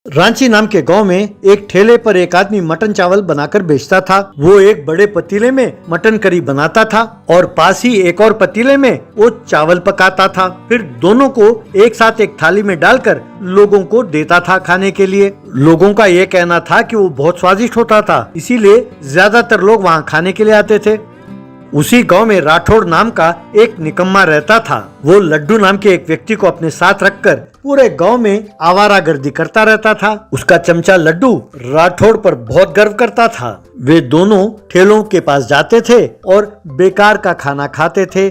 रांची नाम के गांव में एक ठेले पर एक आदमी मटन चावल बनाकर बेचता था। वो एक बड़े पतीले में मटन करी बनाता था और पास ही एक और पतीले में वो चावल पकाता था। फिर दोनों को एक साथ एक थाली में डालकर लोगों को देता था खाने के लिए। लोगों का ये कहना था कि वो बहुत स्वादिष्ट होता था, इसीलिए ज्यादातर लोग वहाँ खाने के लिए आते थे। उसी गांव में राठौड़ नाम का एक निकम्मा रहता था। वो लड्डू नाम के एक व्यक्ति को अपने साथ रखकर पूरे गांव में आवारागर्दी करता रहता था। उसका चमचा लड्डू राठौड़ पर बहुत गर्व करता था। वे दोनों ठेलों के पास जाते थे और बेकार का खाना खाते थे,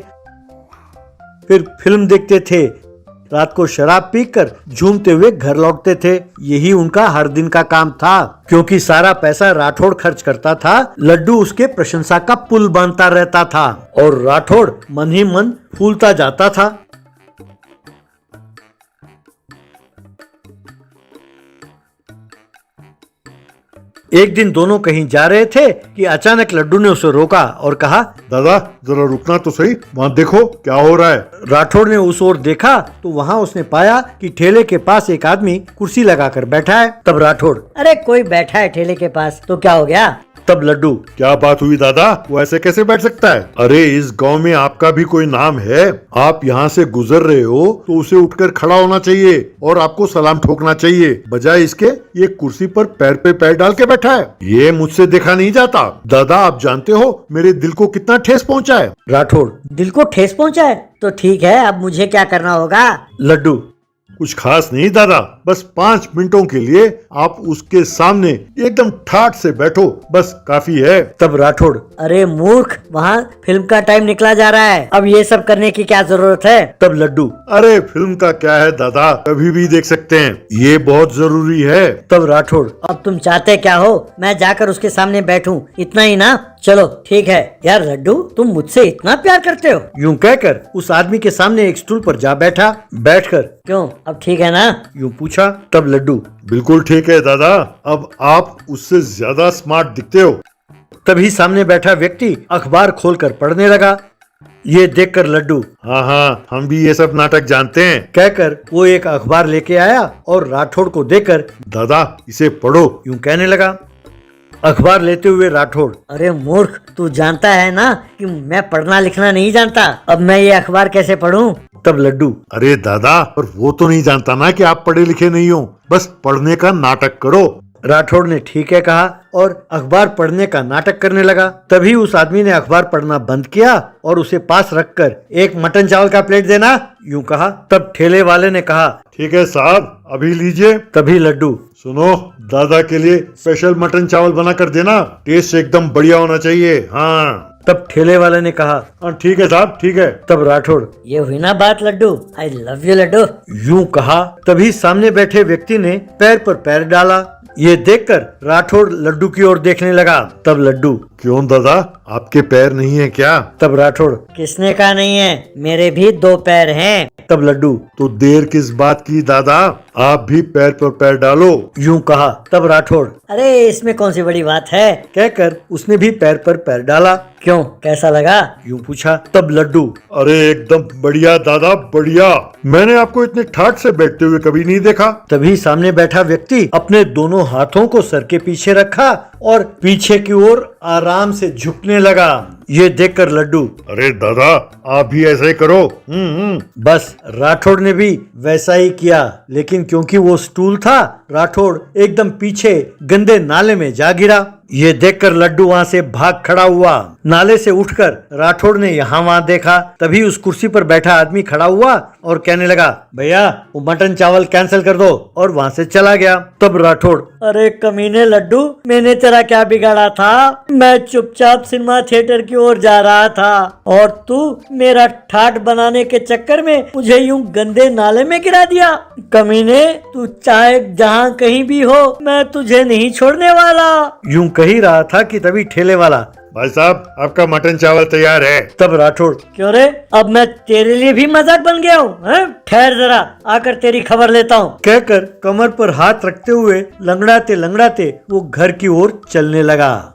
फिर फिल्म देखते थे, रात को शराब पीकर झूमते हुए घर लौटते थे। यही उनका हर दिन का काम था। क्योंकि सारा पैसा राठौड़ खर्च करता था, लड्डू उसके प्रशंसा का पुल बांधता रहता था और राठौड़ मन ही मन फूलता जाता था। एक दिन दोनों कहीं जा रहे थे कि अचानक लड्डू ने उसे रोका और कहा, दादा जरा रुकना तो सही, वहाँ देखो क्या हो रहा है। राठौड़ ने उस ओर देखा तो वहाँ उसने पाया कि ठेले के पास एक आदमी कुर्सी लगाकर बैठा है। तब राठौड़, अरे कोई बैठा है ठेले के पास तो क्या हो गया। तब लड्डू, क्या बात हुई दादा, वो ऐसे कैसे बैठ सकता है। अरे इस गांव में आपका भी कोई नाम है, आप यहाँ से गुजर रहे हो तो उसे उठकर खड़ा होना चाहिए और आपको सलाम ठोकना चाहिए। बजाय इसके ये कुर्सी पर पैर पे पैर डाल के बैठा है। ये मुझसे देखा नहीं जाता। दादा आप जानते हो मेरे दिल को कितना ठेस पहुँचा है। राठौड़, दिल को ठेस पहुंचा है तो ठीक है, अब मुझे क्या करना होगा। लड्डू, कुछ खास नहीं दादा, बस 5 मिनटों के लिए आप उसके सामने एकदम ठाठ से बैठो, बस काफी है। तब राठौड़, अरे मूर्ख, वहाँ फिल्म का टाइम निकला जा रहा है, अब ये सब करने की क्या जरूरत है। तब लड्डू, अरे फिल्म का क्या है दादा, कभी भी देख सकते हैं, ये बहुत जरूरी है। तब राठौड़, अब तुम चाहते क्या हो, मैं जाकर उसके सामने बैठूं, इतना ही ना। चलो ठीक है। यार लड्डू, तुम मुझसे इतना प्यार करते हो। यूं कहकर उस आदमी के सामने एक स्टूल पर जा बैठा। बैठकर, क्यों, अब ठीक है ना। यूं पूछा। तब लड्डू, बिल्कुल ठीक है दादा, अब आप उससे ज्यादा स्मार्ट दिखते हो। तभी सामने बैठा व्यक्ति अखबार खोलकर पढ़ने लगा। ये देखकर लड्डू, हाँ, हम भी ये सब नाटक जानते हैं। कहकर वो एक अखबार लेके आया और राठौड़ को देकर, दादा इसे पढ़ो, यूं कहने लगा। अखबार लेते हुए राठौड़, अरे मूर्ख, तू जानता है ना कि मैं पढ़ना लिखना नहीं जानता, अब मैं ये अखबार कैसे पढूं। तब लड्डू, अरे दादा पर वो तो नहीं जानता ना कि आप पढ़े लिखे नहीं हो, बस पढ़ने का नाटक करो। राठौड़ ने ठीक है कहा और अखबार पढ़ने का नाटक करने लगा। तभी उस आदमी ने अखबार पढ़ना बंद किया और उसे पास रखकर, एक मटन चावल का प्लेट देना, यूं कहा। तब ठेले वाले ने कहा, ठीक है साहब, अभी लीजिए। तभी लड्डू, सुनो, दादा के लिए स्पेशल मटन चावल बना कर देना, टेस्ट एकदम बढ़िया होना चाहिए। हाँ। तब ठेले वाले ने कहा, हाँ ठीक है साहब, ठीक है। तब राठौड़, ये हुई ना बात Laddu, I love you Laddu. यूं कहा। तभी सामने बैठे व्यक्ति ने पैर पर पैर डाला। ये देखकर राठौड़ लड्डू की ओर देखने लगा। तब लड्डू, क्यों दादा, आपके पैर नहीं है क्या। तब राठौड़, किसने कहा नहीं है, मेरे भी 2 पैर हैं। तब लड्डू, तो देर किस बात की दादा, आप भी पैर पर पैर डालो। यूं कहा। तब राठौड़, अरे इसमें कौन सी बड़ी बात है। कहकर उसने भी पैर पर पैर डाला। क्यों, कैसा लगा। यूं पूछा। तब लड्डू, अरे एकदम बढ़िया दादा, बढ़िया, मैंने आपको इतने ठाठ से बैठते हुए कभी नहीं देखा। तभी सामने बैठा व्यक्ति अपने दोनों हाथों को सर के पीछे रखा और पीछे की ओर आराम से झुकने लगा। ये देखकर लड्डू, अरे दादा आप भी ऐसा ही करो। बस राठौड़ ने भी वैसा ही किया, लेकिन क्योंकि वो स्टूल था, राठौड़ एकदम पीछे गंदे नाले में जा गिरा। ये देखकर लड्डू वहाँ से भाग खड़ा हुआ। नाले से उठकर राठौड़ ने यहाँ वहाँ देखा। तभी उस कुर्सी पर बैठा आदमी खड़ा हुआ और कहने लगा, भैया वो मटन चावल कैंसिल कर दो, और वहाँ से चला गया। तब राठौड़, अरे कमीने लड्डू, मैंने तेरा क्या बिगाड़ा था, मैं चुपचाप सिनेमा थिएटर की ओर जा रहा था और तू मेरा ठाठ बनाने के चक्कर में मुझे यूं गंदे नाले में गिरा दिया। कमीने, तू चाहे जहाँ कहीं भी हो, मैं तुझे नहीं छोड़ने वाला। यूं कही रहा था कि तभी ठेले वाला, भाई साहब आपका मटन चावल तैयार है। तब राठौड़, क्यों रे, अब मैं तेरे लिए भी मजाक बन गया हूँ। ठहर जरा, आकर तेरी खबर लेता हूँ। कहकर कमर पर हाथ रखते हुए लंगड़ाते लंगड़ाते वो घर की ओर चलने लगा।